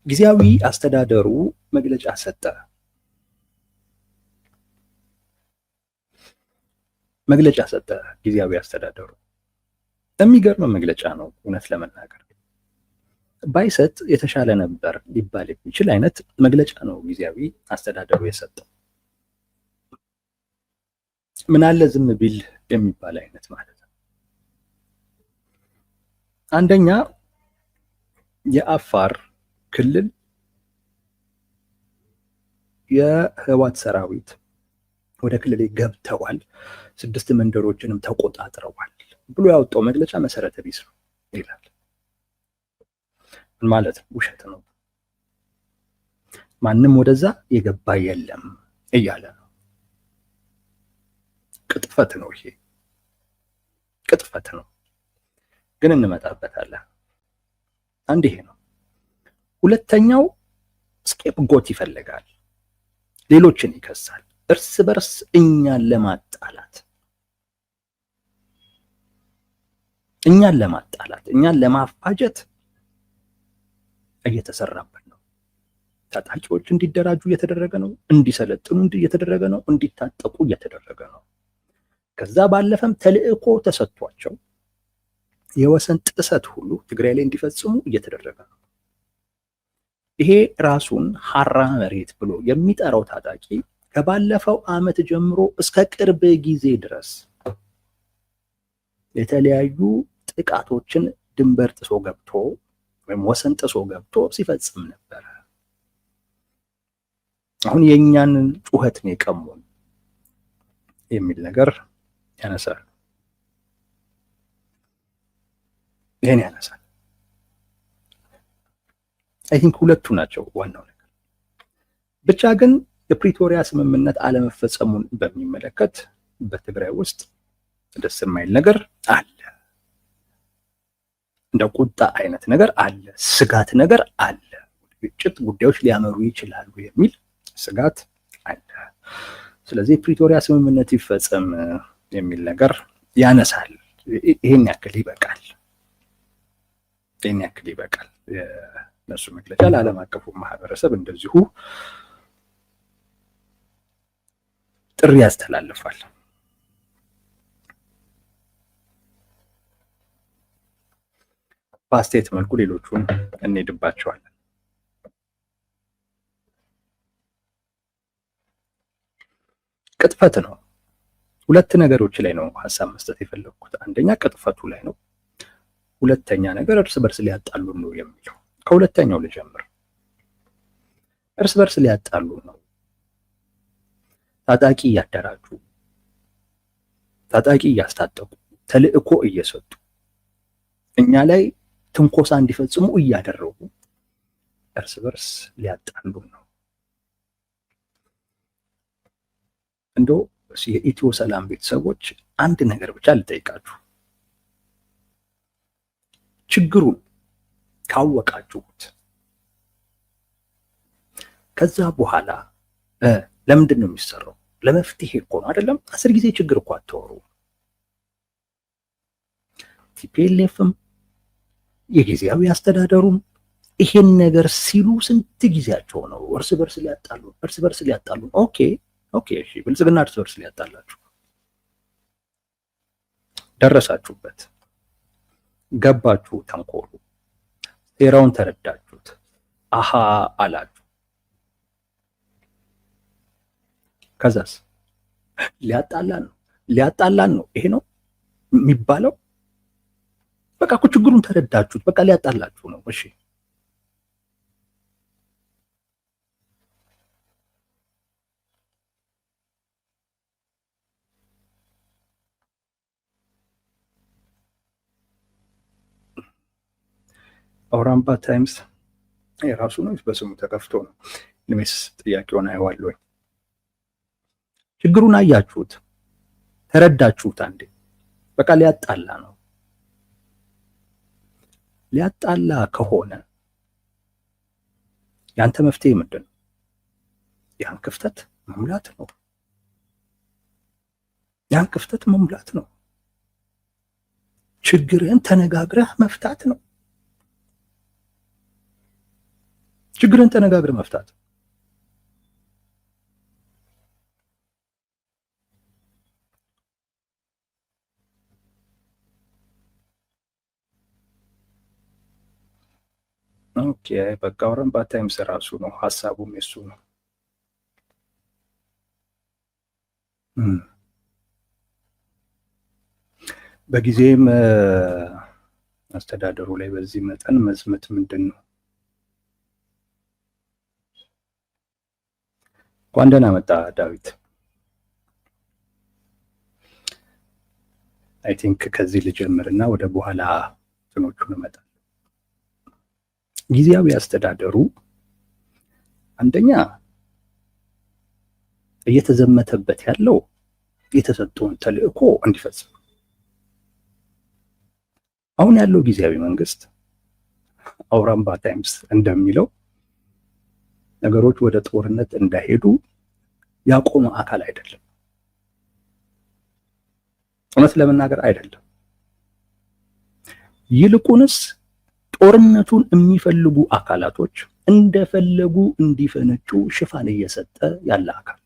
ጊዜያዊ አስተዳደሩ መግለጫ ሰጠ። ጊዜያዊ አስተዳደሩ የሚገርም መግለጫ ነው። እውነት ለመናገር ባይሰጥ የተሻለ ነበር ሊባል የሚችል አይነት መግለጫ ነው ጊዜያዊ አስተዳደሩ የሰጠው። ምን አለ ዝም ቢል የሚባል አይነት ማለት ነው። አንደኛ የአፋር ክልል የህወሓት ሰራዊት ወደ ክልል ገብተዋል፣ 6 መንደሮችንም ተቆጣጥረዋል ብሎ ያወጣው መግለጫ መሰረተ ቢስ ነው ይላል። ምን ማለት ነው? ውሸት ነው። ማንም ወደዛ የገባ የለም እያለ ነው። ቅጥፈት ነው። ይሄ ቅጥፈት ነው። ግን እንመጣበታለን። አንድ ይሄ ነው። ሁለተኛው ስኬፕ ጎት ይፈልጋል፣ ሌሎችን ይከሳል። እርስ በርስ እኛን ለማጣላት እኛን ለማፋጀት እየተሰራበት ነው። ታጣቂዎች እንዲደራጁ እየተደረገ ነው፣ እንዲሰለጥኑ እየተደረገ ነው፣ እንዲታጠቁ እየተደረገ ነው። ከዛ ባለፈም ተልእኮ ተሰጥቷቸው የወሰን ጥሰት ሁሉ ትግራይ ላይ እንዲፈጽሙ እየተደረገ ነው። ይሄ ራሱን ሀራ መሬት ብሎ የሚጠራው ታጣቂ ከባለፈው ዓመት ጀምሮ እስከ ቅርብ ጊዜ ድረስ የተለያዩ ጥቃቶችን ድንበር ጥሶ ገብቶ ወይም ወሰን ጥሶ ገብቶ ሲፈጽም ነበር። አሁን የእኛን ጩኸት ነው የቀሙን የሚል ነገር ያነሳል። ይሄን ያነሳል። አይ ቲንክ ሁለቱ ናቸው ዋናው ነገር። ብቻ ግን የፕሪቶሪያ ስምምነት አለመፈጸሙን በሚመለከት በትግራይ ውስጥ ደስ የማይል ነገር አለ። እንደ ቁጣ አይነት ነገር አለ፣ ስጋት ነገር አለ። ግጭት ጉዳዮች ሊያመሩ ይችላሉ የሚል ስጋት አለ። ስለዚህ የፕሪቶሪያ ስምምነት ይፈጸም የሚል ነገር ያነሳል። ይሄን ያክል ይበቃል። የነሱ መግለጫ ለዓለም አቀፉ ማህበረሰብ እንደዚሁ ጥሪ ያስተላልፋል። በአስተያየት መልኩ ሌሎቹን እንሄድባቸዋለን። ቅጥፈት ነው። ሁለት ነገሮች ላይ ነው ሀሳብ መስጠት የፈለግኩት። አንደኛ ቅጥፈቱ ላይ ነው። ሁለተኛ ነገር እርስ በርስ ሊያጣሉ ነው የሚለው። ከሁለተኛው ልጀምር። እርስ በርስ ሊያጣሉ ነው። ታጣቂ እያደራጁ፣ ታጣቂ እያስታጠቁ፣ ተልእኮ እየሰጡ እኛ ላይ ትንኮሳ እንዲፈጽሙ እያደረጉ እርስ በርስ ሊያጣሉ ነው። እንደው የኢትዮ ሰላም ቤተሰቦች አንድ ነገር ብቻ ልጠይቃችሁ። ችግሩን ካወቃችሁት ከዛ በኋላ ለምንድን ነው የሚሰራው? ለመፍትሄ እኮ ነው አይደለም? 10 ጊዜ ችግር እኮ አታወሩ። ቲፒኤልኤፍም የጊዜያዊ አስተዳደሩም ይሄን ነገር ሲሉ ስንት ጊዜያቸው ነው? እርስ በርስ ሊያጣሉ። ኦኬ እሺ፣ ብልጽግና እርስ በርስ ሊያጣላችሁ ደረሳችሁበት፣ ገባችሁ፣ ተንኮሉ፣ ሴራውን ተረዳችሁት፣ አሃ አላችሁ። ከዛስ ሊያጣላን ነው ይሄ ነው የሚባለው? በቃ እኮ ችግሩን ተረዳችሁት፣ በቃ ሊያጣላችሁ ነው። እሺ አውራምባ ታይምስ የራሱ ነው በስሙ ተከፍቶ ነው። እኔስ ጥያቄውን አየዋለሁ። ችግሩን አያችሁት፣ ተረዳችሁት። አንዴ በቃ ሊያጣላ ነው። ሊያጣላ ከሆነ ያንተ መፍትሄ ምንድን ነው? ያን ክፍተት መሙላት ነው። ችግርህን ተነጋግረህ መፍታት ነው። ችግርን ተነጋግረ መፍታት። ኦኬ በቃ ወረንባ ታይምስ ራሱ ነው ሀሳቡም የሱ ነው። በጊዜም አስተዳደሩ ላይ በዚህ መጠን መዝመት ምንድን ነው? እንኳን ደህና መጣ ዳዊት። አይ ቲንክ ከዚህ ልጀምርና ወደ በኋላ እንትኖቹን እመጣለሁ። ጊዜያዊ አስተዳደሩ አንደኛ እየተዘመተበት ያለው የተሰጠውን ተልእኮ እንዲፈጽም። አሁን ያለው ጊዜያዊ መንግስት አውራምባ ታይምስ እንደሚለው ነገሮች ወደ ጦርነት እንዳይሄዱ ያቆመ አካል አይደለም። እውነት ለመናገር አይደለም። ይልቁንስ ጦርነቱን የሚፈልጉ አካላቶች እንደፈለጉ እንዲፈነጩ ሽፋን እየሰጠ ያለ አካል፣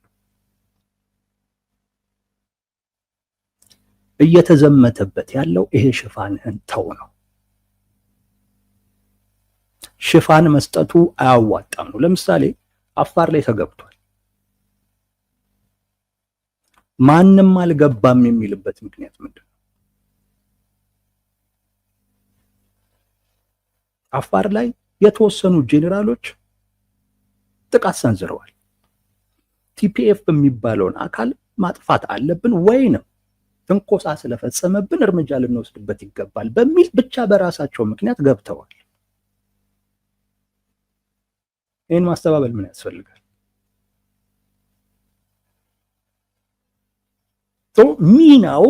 እየተዘመተበት ያለው ይሄ ሽፋንህን ተው ነው። ሽፋን መስጠቱ አያዋጣም ነው። ለምሳሌ አፋር ላይ ተገብቷል። ማንም አልገባም የሚልበት ምክንያት ምንድን ነው? አፋር ላይ የተወሰኑ ጄኔራሎች ጥቃት ሰንዝረዋል። ቲፒኤፍ የሚባለውን አካል ማጥፋት አለብን ወይንም ትንኮሳ ስለፈጸመብን እርምጃ ልንወስድበት ይገባል በሚል ብቻ በራሳቸው ምክንያት ገብተዋል። ይህን ማስተባበል ምን ያስፈልጋል? ሚናው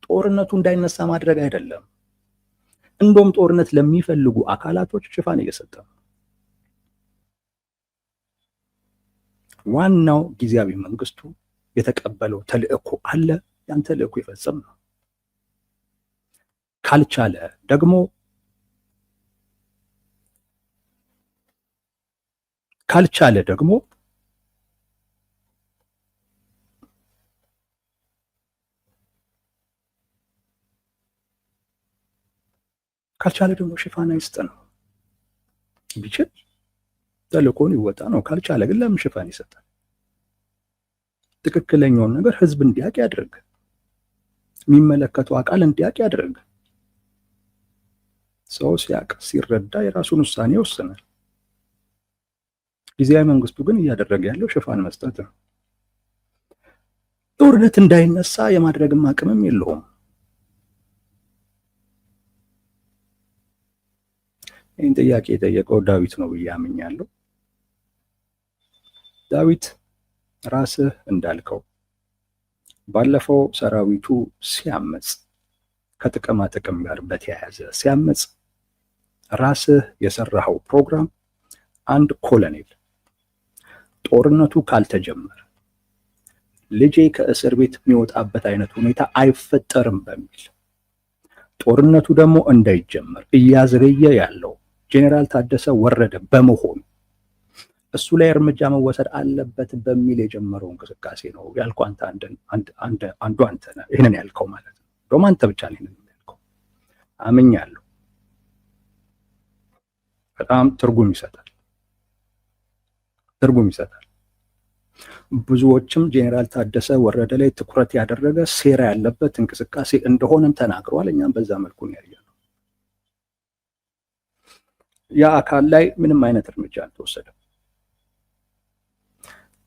ጦርነቱ እንዳይነሳ ማድረግ አይደለም። እንደውም ጦርነት ለሚፈልጉ አካላቶች ሽፋን እየሰጠ ነው። ዋናው ጊዜያዊ መንግስቱ የተቀበለው ተልእኮ አለ። ያን ተልእኮ ይፈጽም ነው። ካልቻለ ደግሞ ሽፋን አይስጥ ነው። ቢችል ተልእኮን ይወጣ ነው። ካልቻለ ግን ለምን ሽፋን ይሰጣል? ትክክለኛውን ነገር ህዝብ እንዲያውቅ ያድርግ። የሚመለከተው አካል እንዲያውቅ ያድርግ። ሰው ሲያውቅ ሲረዳ የራሱን ውሳኔ ይወስናል። ጊዜያዊ መንግስቱ ግን እያደረገ ያለው ሽፋን መስጠት ነው። ጦርነት እንዳይነሳ የማድረግም አቅምም የለውም። ይህን ጥያቄ የጠየቀው ዳዊት ነው ብዬ አምኛለሁ። ዳዊት ራስህ እንዳልከው ባለፈው ሰራዊቱ ሲያመጽ ከጥቅማ ጥቅም ጋር በተያያዘ ሲያመጽ ራስህ የሰራኸው ፕሮግራም አንድ ኮሎኔል ጦርነቱ ካልተጀመረ ልጄ ከእስር ቤት የሚወጣበት አይነት ሁኔታ አይፈጠርም በሚል ጦርነቱ ደግሞ እንዳይጀመር እያዘገየ ያለው ጄኔራል ታደሰ ወረደ በመሆኑ እሱ ላይ እርምጃ መወሰድ አለበት በሚል የጀመረው እንቅስቃሴ ነው ያልከው። አንዱ አንተ ነህ ይህንን ያልከው ማለት ነው። እንደውም አንተ ብቻ ነህ ይህንን ያልከው። አምኛለሁ። በጣም ትርጉም ይሰጣል። ብዙዎችም ጄኔራል ታደሰ ወረደ ላይ ትኩረት ያደረገ ሴራ ያለበት እንቅስቃሴ እንደሆነም ተናግረዋል። እኛም በዛ መልኩ ነው ያየነው። ያ አካል ላይ ምንም አይነት እርምጃ አልተወሰደም።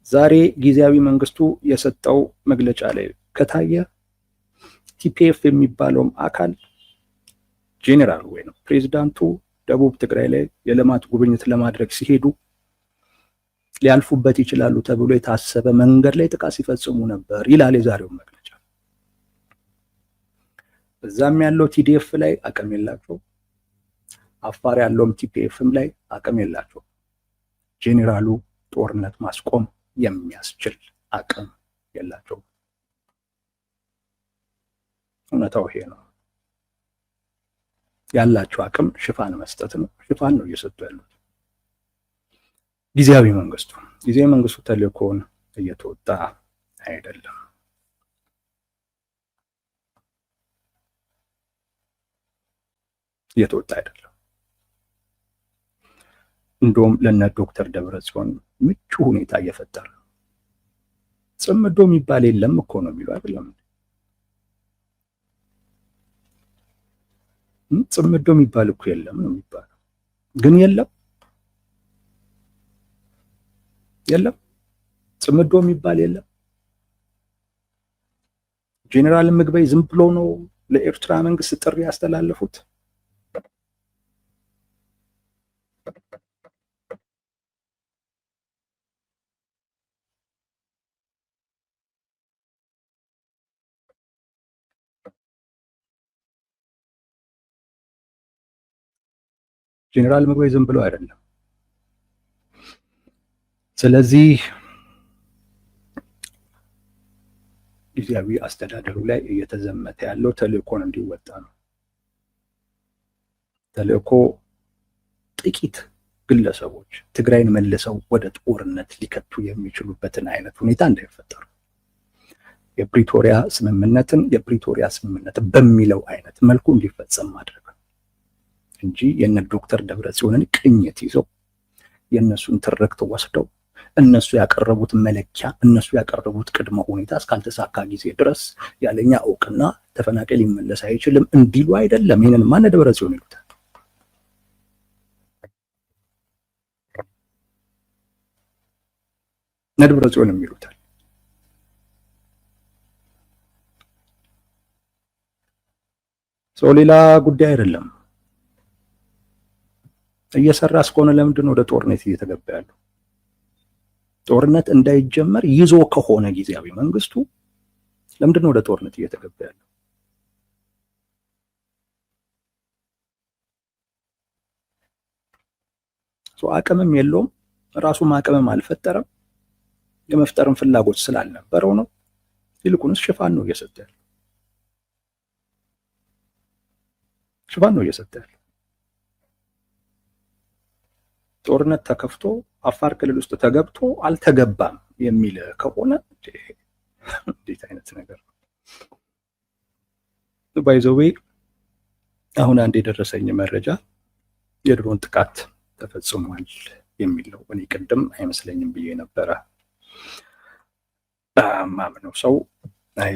ዛሬ ጊዜያዊ መንግስቱ የሰጠው መግለጫ ላይ ከታየ ቲፒኤፍ የሚባለውም አካል ጄኔራል ወይ ነው ፕሬዚዳንቱ ደቡብ ትግራይ ላይ የልማት ጉብኝት ለማድረግ ሲሄዱ ሊያልፉበት ይችላሉ ተብሎ የታሰበ መንገድ ላይ ጥቃት ሲፈጽሙ ነበር ይላል የዛሬው መግለጫ። እዛም ያለው ቲዲኤፍ ላይ አቅም የላቸው፣ አፋር ያለውም ቲፒኤፍም ላይ አቅም የላቸው። ጄኔራሉ ጦርነት ማስቆም የሚያስችል አቅም የላቸው። እውነታው ይሄ ነው። ያላቸው አቅም ሽፋን መስጠት ነው። ሽፋን ነው እየሰጡ ያሉት። ጊዜያዊ መንግስቱ ተልእኮውን እየተወጣ አይደለም። እንደውም ለነ ዶክተር ደብረጽዮን ምቹ ሁኔታ እየፈጠረ ጽምዶ የሚባል የለም እኮ ነው የሚሉ አይደለም። ጽምዶ የሚባል እኮ የለም ነው የሚባለው። ግን የለም ጽምዶ የሚባል የለም። ጄኔራል ምግበይ ዝም ብሎ ነው ለኤርትራ መንግስት ጥሪ ያስተላለፉት። ጄኔራል ምግበይ ዝም ብሎ አይደለም። ስለዚህ ጊዜያዊ አስተዳደሩ ላይ እየተዘመተ ያለው ተልእኮን እንዲወጣ ነው። ተልእኮ ጥቂት ግለሰቦች ትግራይን መልሰው ወደ ጦርነት ሊከቱ የሚችሉበትን አይነት ሁኔታ እንዳይፈጠሩ የፕሪቶሪያ ስምምነት በሚለው አይነት መልኩ እንዲፈጸም ማድረግ እንጂ የነ ዶክተር ደብረጽዮንን ቅኝት ይዘው የነሱን ትርክት ወስደው እነሱ ያቀረቡት መለኪያ እነሱ ያቀረቡት ቅድመ ሁኔታ እስካልተሳካ ጊዜ ድረስ ያለኛ እውቅና ተፈናቃይ ሊመለስ አይችልም እንዲሉ አይደለም። ይሄንን ማን ደብረጽዮን ይሉታል? ደብረጽዮንም ይሉታል። ሌላ ጉዳይ አይደለም። እየሰራ እስከሆነ ለምንድን ነው ወደ ጦርነት እየተገባ ያለው? ጦርነት እንዳይጀመር ይዞ ከሆነ ጊዜያዊ መንግስቱ ለምንድን ነው ወደ ጦርነት እየተገባ ያለው? አቅምም የለውም፣ ራሱም አቅምም አልፈጠረም፣ የመፍጠርም ፍላጎት ስላልነበረው ነው። ይልቁንስ ሽፋን ነው እየሰጠ ያለው። ጦርነት ተከፍቶ አፋር ክልል ውስጥ ተገብቶ አልተገባም የሚል ከሆነ እንዴት አይነት ነገር ነው? ባይዘዌ አሁን አንድ የደረሰኝ መረጃ የድሮን ጥቃት ተፈጽሟል የሚል ነው። እኔ ቅድም አይመስለኝም ብዬ ነበረ። ማምነው ሰው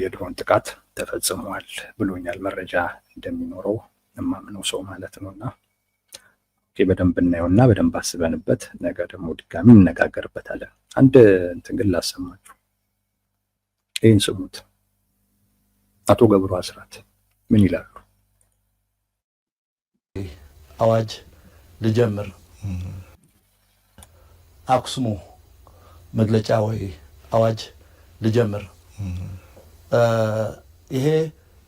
የድሮን ጥቃት ተፈጽሟል ብሎኛል። መረጃ እንደሚኖረው ማምነው ሰው ማለት ነውና በደንብ እናየውና በደንብ አስበንበት ነገ ደግሞ ድጋሚ እንነጋገርበታለን። አንድ እንትን ግን ላሰማችሁ፣ ይህን ስሙት። አቶ ገብሩ አስራት ምን ይላሉ? አዋጅ ልጀምር አክሱሙ መግለጫ ወይ አዋጅ ልጀምር። ይሄ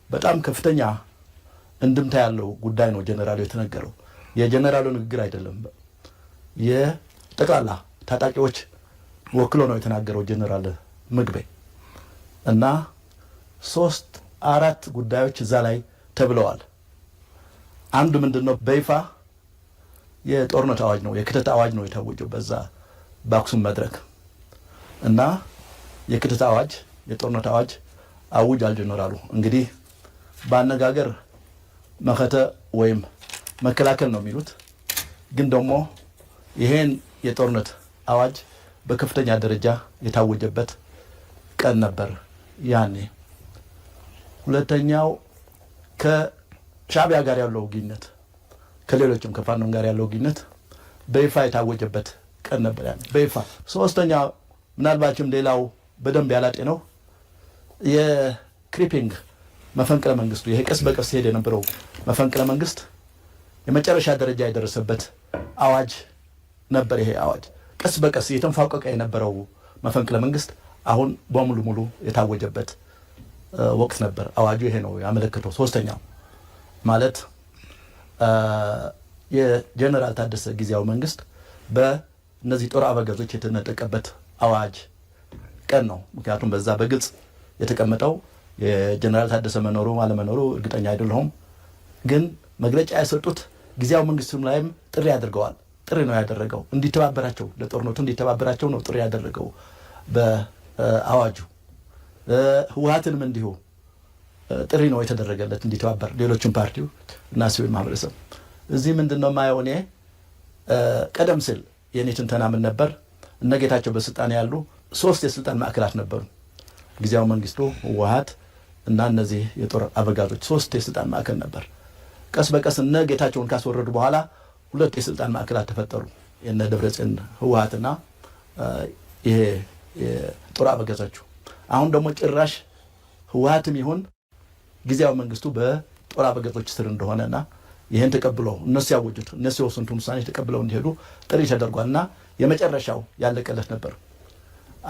በጣም ከፍተኛ እንድምታ ያለው ጉዳይ ነው። ጀነራሉ የተነገረው የጀነራሉ ንግግር አይደለም፣ የጠቅላላ ታጣቂዎች ወክሎ ነው የተናገረው ጀነራል ምግበይ እና 3-4 ጉዳዮች እዛ ላይ ተብለዋል። አንዱ ምንድነው? በይፋ የጦርነት አዋጅ ነው፣ የክተት አዋጅ ነው የታወጀው በዛ በአክሱም መድረክ እና የክተት አዋጅ የጦርነት አዋጅ አውጇል ጀነራሉ። እንግዲህ በአነጋገር መከተ ወይም መከላከል ነው የሚሉት፣ ግን ደግሞ ይሄን የጦርነት አዋጅ በከፍተኛ ደረጃ የታወጀበት ቀን ነበር ያኔ። ሁለተኛው ከሻዕቢያ ጋር ያለው ግንኙነት ከሌሎችም ከፋኖን ጋር ያለው ግንኙነት በይፋ የታወጀበት ቀን ነበር ያኔ በይፋ። ሶስተኛው ምናልባችም ሌላው በደንብ ያላጤነው የክሪፒንግ መፈንቅለ መንግስቱ፣ ይሄ ቀስ በቀስ ሄደ የነበረው መፈንቅለ መንግስት የመጨረሻ ደረጃ የደረሰበት አዋጅ ነበር። ይሄ አዋጅ ቀስ በቀስ የተንፋቀቀ የነበረው መፈንቅለ መንግስት አሁን በሙሉ የታወጀበት ወቅት ነበር። አዋጁ ይሄ ነው ያመለከተው። ሶስተኛው ማለት የጀነራል ታደሰ ጊዜያዊ መንግስት በእነዚህ ጦር አበጋዞች የተነጠቀበት አዋጅ ቀን ነው። ምክንያቱም በዛ በግልጽ የተቀመጠው የጀነራል ታደሰ መኖሩ አለመኖሩ እርግጠኛ አይደለሁም፣ ግን መግለጫ የሰጡት ጊዜያዊ መንግስቱም ላይም ጥሪ አድርገዋል። ጥሪ ነው ያደረገው። እንዲተባበራቸው ለጦርነቱ እንዲተባበራቸው ነው ጥሪ ያደረገው በአዋጁ። ህወሓትንም እንዲሁ ጥሪ ነው የተደረገለት እንዲተባበር፣ ሌሎችም ፓርቲው እና ሲቪል ማህበረሰብ። እዚህ ምንድነው ማየው እኔ ቀደም ሲል የኔ ትንተና ምን ነበር? እነ ጌታቸው በስልጣን ያሉ 3 የስልጣን ማዕከላት ነበሩ። ጊዜያዊ መንግስቱ፣ ህወሓት እና እነዚህ የጦር አበጋዞች 3 የስልጣን ማዕከል ነበር። ቀስ በቀስ እነ ጌታቸውን ካስወረዱ በኋላ 2 የስልጣን ማዕከላት ተፈጠሩ። የነ ደብረጽዮን ህወሓትና ይሄ የጦር አበጋዞቹ። አሁን ደግሞ ጭራሽ ህወሓትም ይሁን ጊዜያዊ መንግስቱ በጦር አበጋዞች ስር እንደሆነና ይሄን ተቀብለው እነሱ ያወጁት እነሱ የወሰኑትን ውሳኔ ተቀብለው እንዲሄዱ ጥሪ ተደርጓልና የመጨረሻው ያለቀለት ነበር።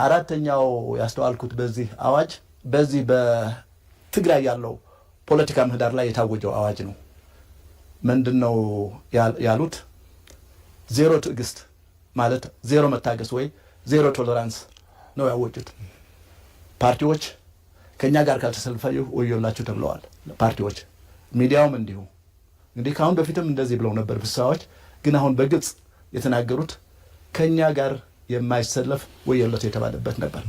አራተኛው ያስተዋልኩት በዚህ አዋጅ በዚህ በትግራይ ያለው ፖለቲካ ምህዳር ላይ የታወጀው አዋጅ ነው። ምንድነው ያሉት? ዜሮ ትዕግስት ማለት ዜሮ መታገስ ወይ ዜሮ ቶለራንስ ነው ያወጁት። ፓርቲዎች ከኛ ጋር ካልተሰለፉ ወዮላችሁ ተብለዋል። ፓርቲዎች፣ ሚዲያውም እንዲሁ። እንግዲህ ከአሁን በፊትም እንደዚህ ብለው ነበር ብሳዎች፣ ግን አሁን በግልጽ የተናገሩት ከኛ ጋር የማይሰለፍ ወዮለት የተባለበት ነበር።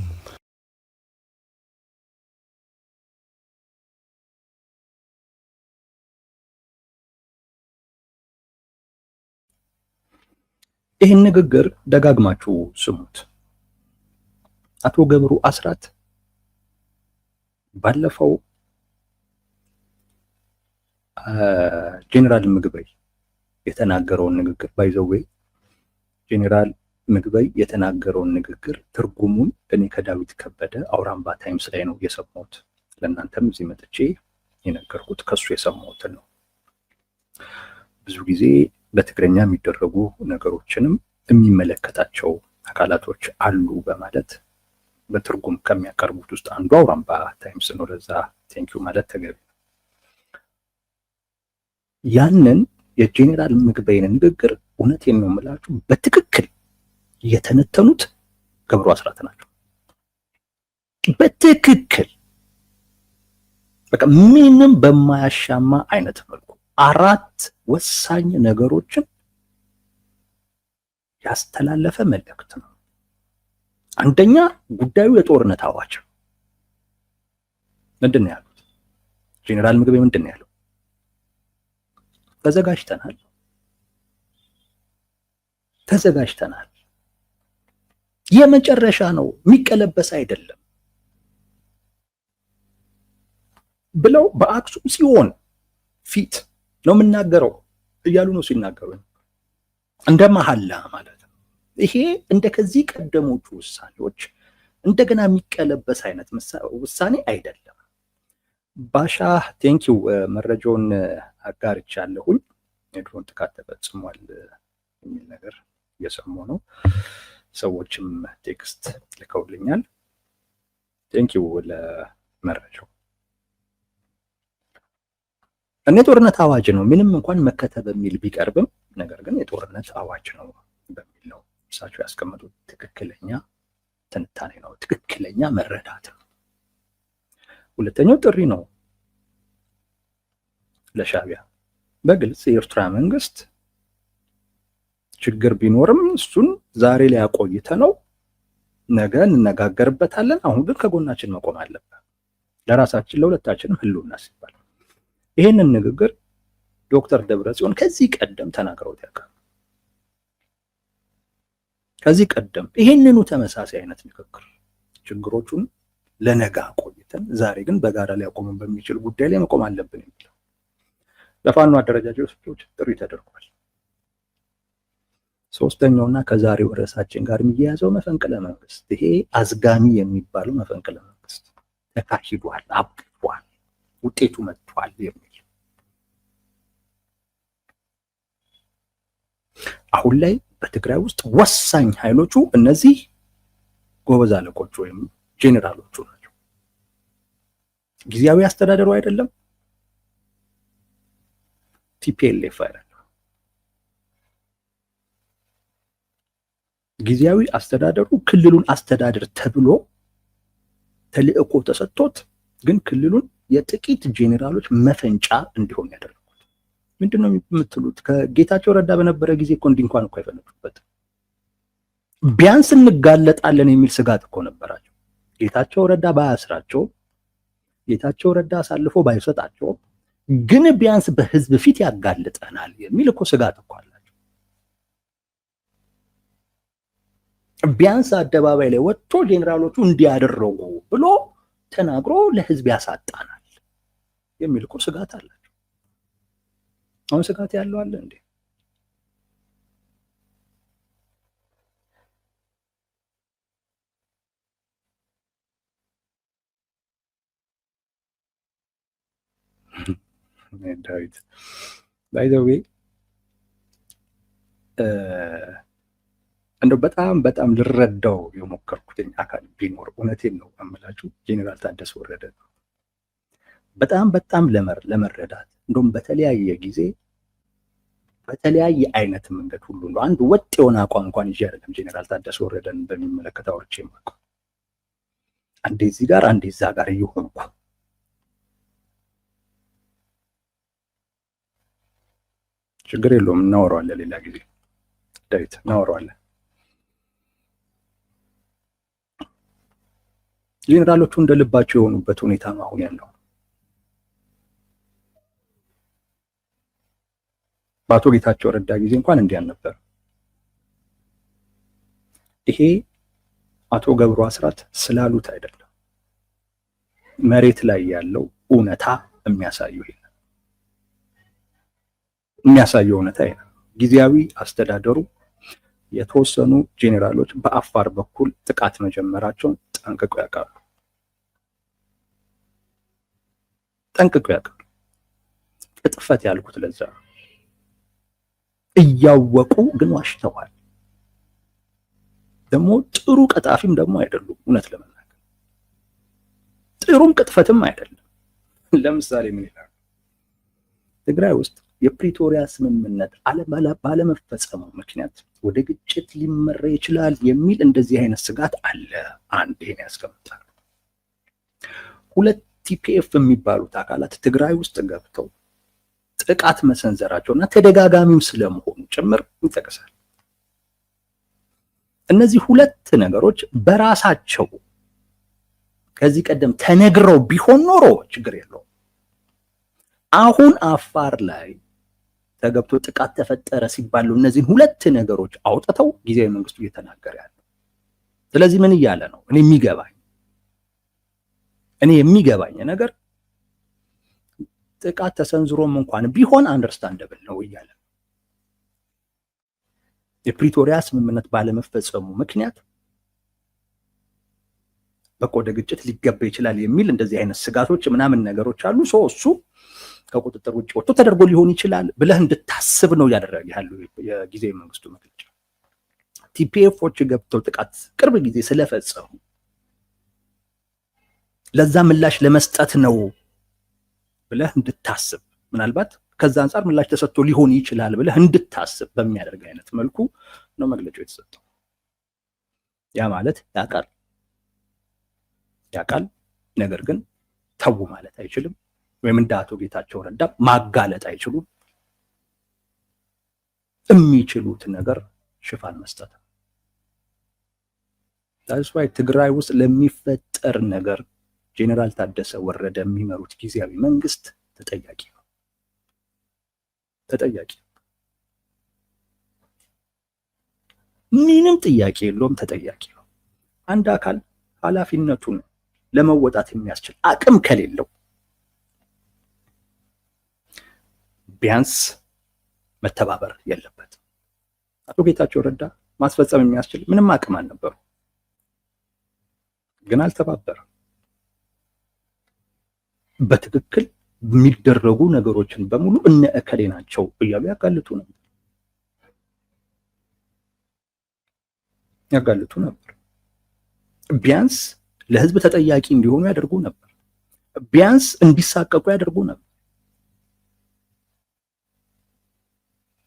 ይህን ንግግር ደጋግማችሁ ስሙት። አቶ ገብሩ አስራት ባለፈው ጄኔራል ምግበይ የተናገረውን ንግግር ባይዘዌ ጄኔራል ምግበይ የተናገረውን ንግግር ትርጉሙን እኔ ከዳዊት ከበደ አውራምባ ታይምስ ላይ ነው የሰማሁት። ለእናንተም እዚህ መጥቼ የነገርኩት ከሱ የሰማሁትን ነው። ብዙ ጊዜ በትግረኛ የሚደረጉ ነገሮችንም የሚመለከታቸው አካላቶች አሉ በማለት በትርጉም ከሚያቀርቡት ውስጥ አንዱ አውራምባ ታይምስ ነው። ለዛ ቴንኪው ማለት ተገቢ ነው። ያንን የጄኔራል ምግበይን ንግግር እውነቴን ነው የምላችሁ በትክክል የተነተኑት ገብሩ አስራት ናቸው። በትክክል በቃ ምንም በማያሻማ አይነት መልኩ 4 ወሳኝ ነገሮችን ያስተላለፈ መልእክት ነው። አንደኛ ጉዳዩ የጦርነት አዋጅ ነው። ምንድን ነው ያሉት? ጄኔራል ምግበይ ምንድን ነው ያለው? ተዘጋጅተናል፣ የመጨረሻ ነው፣ የሚቀለበስ አይደለም ብለው በአክሱም ጽዮን ፊት ነው የምናገረው እያሉ ነው ሲናገሩ፣ እንደ መሐላ ማለት ነው። ይሄ እንደ ከዚህ ቀደሞቹ ውሳኔዎች እንደገና የሚቀለበስ አይነት ውሳኔ አይደለም። ባሻ ቴንኪው መረጃውን አጋርቻለሁኝ። የድሮን ጥቃት ተፈጽሟል የሚል ነገር እየሰማሁ ነው። ሰዎችም ቴክስት ልከውልኛል። ቴንኪው ለመረጃው። እኔ ጦርነት አዋጅ ነው ምንም እንኳን መከተብ በሚል ቢቀርብም፣ ነገር ግን የጦርነት አዋጅ ነው በሚል ነው እሳቸው ያስቀመጡት። ትክክለኛ ትንታኔ ነው፣ ትክክለኛ መረዳት ነው። ሁለተኛው ጥሪ ነው ለሻዕቢያ በግልጽ የኤርትራ መንግስት ችግር ቢኖርም እሱን ዛሬ ላይ አቆይተ ነው ነገ እንነጋገርበታለን። አሁን ግን ከጎናችን መቆም አለበት ለራሳችን ለሁለታችንም ህልውና ሲባል። ይሄንን ንግግር ዶክተር ደብረጽዮን ከዚህ ቀደም ተናግረውት ያውቃሉ። ከዚህ ቀደም ይሄንኑ ተመሳሳይ አይነት ንግግር ችግሮቹን ለነገ አቆይተን ዛሬ ግን በጋራ ሊያቆሙን በሚችል ጉዳይ ላይ መቆም አለብን የሚለው ለፋኖ አደረጃጀቶች ጥሪ ተደርጓል። ሶስተኛውና ከዛሬው ርዕሳችን ጋር የሚያያዘው መፈንቅለ መንግስት፣ ይሄ አዝጋሚ የሚባለው መፈንቅለ መንግስት ተካሂዷል፣ አብቅቷል፣ ውጤቱ መጥቷል የሚል አሁን ላይ በትግራይ ውስጥ ወሳኝ ኃይሎቹ እነዚህ ጎበዝ አለቆች ወይም ጄኔራሎቹ ናቸው። ጊዜያዊ አስተዳደሩ አይደለም፣ ቲፒኤልኤፍ አይደለም። ጊዜያዊ አስተዳደሩ ክልሉን አስተዳደር ተብሎ ተልእኮ ተሰጥቶት ግን ክልሉን የጥቂት ጄኔራሎች መፈንጫ እንዲሆን ያደረጉት ምንድን ነው የምትሉት? ከጌታቸው ረዳ በነበረ ጊዜ እኮ እንዲህ እንኳን እኮ አይፈነጩበትም። ቢያንስ እንጋለጣለን የሚል ስጋት እኮ ነበራቸው። ጌታቸው ረዳ ባያስራቸው፣ ጌታቸው ረዳ አሳልፎ ባይሰጣቸው፣ ግን ቢያንስ በህዝብ ፊት ያጋልጠናል የሚል እኮ ስጋት እኮ አላቸው። ቢያንስ አደባባይ ላይ ወጥቶ ጄኔራሎቹ እንዲያደረጉ ብሎ ተናግሮ ለህዝብ ያሳጣናል የሚል እኮ ስጋት አላቸው። አሁን ስጋት ያለው አለ እንዴ? ዳዊት ባይ ዘ ዌይ እንደው በጣም ልረዳው የሞከርኩትኝ አካል ቢኖር እውነቴን ነው የምላችሁ ጄኔራል ታደሰ ወረደ ነው። በጣም ለመረዳት እንደውም በተለያየ ጊዜ በተለያየ አይነት መንገድ ሁሉ ነው አንድ ወጥ የሆነ አቋም እንኳን ይዤ አይደለም ጄኔራል ታደሰ ወረደን በሚመለከት አውርቼ የማውቀው። አንዴ እዚህ ጋር አንዴ እዛ ጋር እየሆንኩ ችግር የለውም እናወራዋለን፣ ሌላ ጊዜ ዳዊት እናወራዋለን። ጄኔራሎቹ እንደልባቸው የሆኑበት ሁኔታ ነው አሁን ያለው። በአቶ ጌታቸው ረዳ ጊዜ እንኳን እንዲህ አልነበር። ይሄ አቶ ገብሩ አስራት ስላሉት አይደለም፣ መሬት ላይ ያለው እውነታ የሚያሳየው እውነታ ይሄ ነው። ጊዜያዊ አስተዳደሩ የተወሰኑ ጄኔራሎች በአፋር በኩል ጥቃት መጀመራቸውን ጠንቅቀው ያውቃሉ። ቅጥፈት ያልኩት ለዛ እያወቁ ግን ዋሽተዋል። ደግሞ ጥሩ ቀጣፊም ደግሞ አይደሉም። እውነት ለመናገር ጥሩም ቅጥፈትም አይደለም። ለምሳሌ ምን ይላል? ትግራይ ውስጥ የፕሪቶሪያ ስምምነት ባለመፈጸሙ ምክንያት ወደ ግጭት ሊመራ ይችላል የሚል እንደዚህ አይነት ስጋት አለ። አንድ ይሄን ያስቀምጣል። ሁለት ቲፒኤፍ የሚባሉት አካላት ትግራይ ውስጥ ገብተው ጥቃት መሰንዘራቸውና ተደጋጋሚም ስለመሆኑ ጭምር ይጠቅሳል። እነዚህ ሁለት ነገሮች በራሳቸው ከዚህ ቀደም ተነግረው ቢሆን ኖሮ ችግር የለውም። አሁን አፋር ላይ ተገብቶ ጥቃት ተፈጠረ ሲባሉ እነዚህን ሁለት ነገሮች አውጥተው ጊዜያዊ መንግስቱ እየተናገረ ያለው። ስለዚህ ምን እያለ ነው? እኔ የሚገባኝ ነገር ጥቃት ተሰንዝሮም እንኳን ቢሆን አንደርስታንደብል ነው እያለ ነው። የፕሪቶሪያ ስምምነት ባለመፈጸሙ ምክንያት በቃ ወደ ግጭት ሊገባ ይችላል የሚል እንደዚህ አይነት ስጋቶች ምናምን ነገሮች አሉ። እሱ ከቁጥጥር ውጭ ወጥቶ ተደርጎ ሊሆን ይችላል ብለህ እንድታስብ ነው ያደረገ ያለው የጊዜያዊ መንግስቱ መግለጫ። ቲፒኤፎች ገብተው ጥቃት ቅርብ ጊዜ ስለፈጸሙ ለዛ ምላሽ ለመስጠት ነው ብለህ እንድታስብ፣ ምናልባት ከዛ አንጻር ምላሽ ተሰጥቶ ሊሆን ይችላል ብለህ እንድታስብ በሚያደርግ አይነት መልኩ ነው መግለጫው የተሰጠው። ያ ማለት ያውቃል፣ ነገር ግን ተው ማለት አይችልም። ወይም እንደ አቶ ጌታቸው ረዳ ማጋለጥ አይችሉም። የሚችሉት ነገር ሽፋን መስጠት። ታዲያ ትግራይ ውስጥ ለሚፈጠር ነገር ጄኔራል ታደሰ ወረደ የሚመሩት ጊዜያዊ መንግስት ተጠያቂ ነው። ምንም ጥያቄ የለውም፣ ተጠያቂ ነው። አንድ አካል ኃላፊነቱን ለመወጣት የሚያስችል አቅም ከሌለው ቢያንስ መተባበር የለበትም። አቶ ጌታቸው ረዳ ማስፈጸም የሚያስችል ምንም አቅም አልነበሩ፣ ግን አልተባበረም። በትክክል የሚደረጉ ነገሮችን በሙሉ እነ እከሌ ናቸው እያሉ ያጋልጡ ነበር። ቢያንስ ለህዝብ ተጠያቂ እንዲሆኑ ያደርጉ ነበር። ቢያንስ እንዲሳቀቁ ያደርጉ ነበር።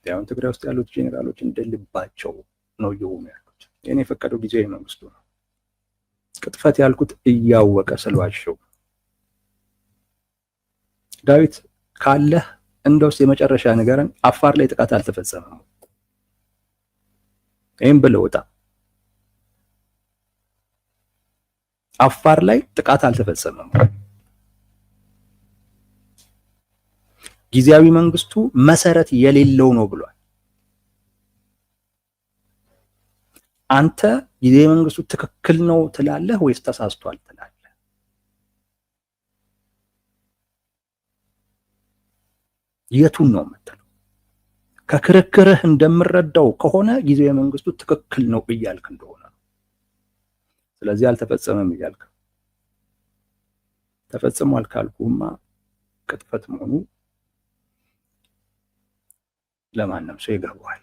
ያውን ትግራይ ውስጥ ያሉት ጄኔራሎች እንደልባቸው ነው እየሆኑ ያሉት። የኔ የፈቀደው ጊዜያዊ መንግስቱ ነው። ቅጥፈት ያልኩት እያወቀ ስለዋሸው። ዳዊት ካለህ እንደውስ የመጨረሻ ነገርን አፋር ላይ ጥቃት አልተፈጸመም? ይሄን ብለው ወጣ። አፋር ላይ ጥቃት አልተፈጸመም። ጊዜያዊ መንግስቱ መሰረት የሌለው ነው ብሏል። አንተ ጊዜያዊ መንግስቱ ትክክል ነው ትላለህ ወይስ ተሳስቷል ትላለህ? የቱን ነው የምትለው? ከክርክርህ እንደምረዳው ከሆነ ጊዜያዊ መንግስቱ ትክክል ነው እያልክ እንደሆነ ነው። ስለዚህ አልተፈጸመም እያልክ። ተፈጽሟል ካልኩማ ቅጥፈት መሆኑ ለማንም ሰው ይገባዋል።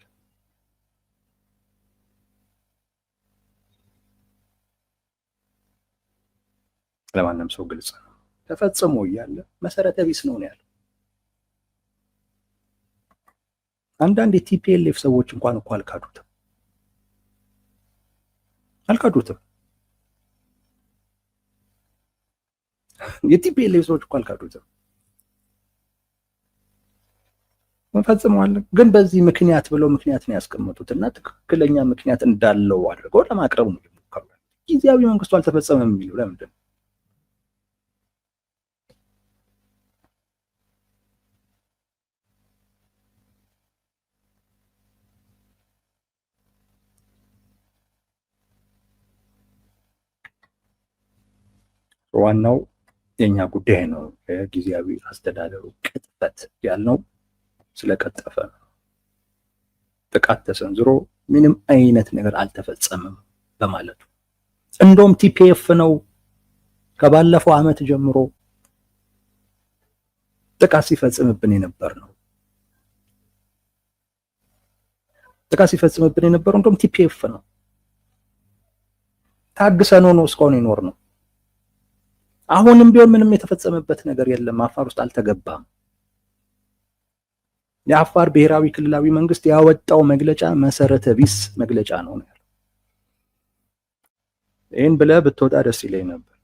ለማንም ሰው ግልጽ ነው። ተፈጽሞ እያለ መሰረተ ቢስ ነው ያለው። አንዳንድ የቲፒኤልኤፍ ሰዎች እንኳን እኮ አልካዱትም። የቲፒኤልኤፍ ሰዎች እኮ አልካዱትም። ፈጽመዋል። ግን በዚህ ምክንያት ብለው ምክንያት ነው ያስቀመጡትና ትክክለኛ ምክንያት እንዳለው አድርገው ለማቅረብ ነው የሚሞክሩ። ጊዜያዊ መንግስቱ አልተፈጸመም የሚለው ለምንድን ነው? ዋናው የኛ ጉዳይ ነው። የጊዜያዊ አስተዳደሩ ቅጥፈት ያልነው ስለቀጠፈ ነው። ጥቃት ተሰንዝሮ ምንም አይነት ነገር አልተፈጸመም በማለቱ እንደውም ቲፒኤፍ ነው ከባለፈው ዓመት ጀምሮ ጥቃት ሲፈጽምብን የነበር ነው። ጥቃት ሲፈጽምብን የነበረው እንደውም ቲፒኤፍ ነው። ታግሰነው ነው እስካሁን ይኖር ነው። አሁንም ቢሆን ምንም የተፈጸመበት ነገር የለም። አፋር ውስጥ አልተገባም። የአፋር ብሔራዊ ክልላዊ መንግስት ያወጣው መግለጫ መሰረተ ቢስ መግለጫ ነው ያለው። ይሄን ብለህ ብትወጣ ደስ ይለኝ ነበር።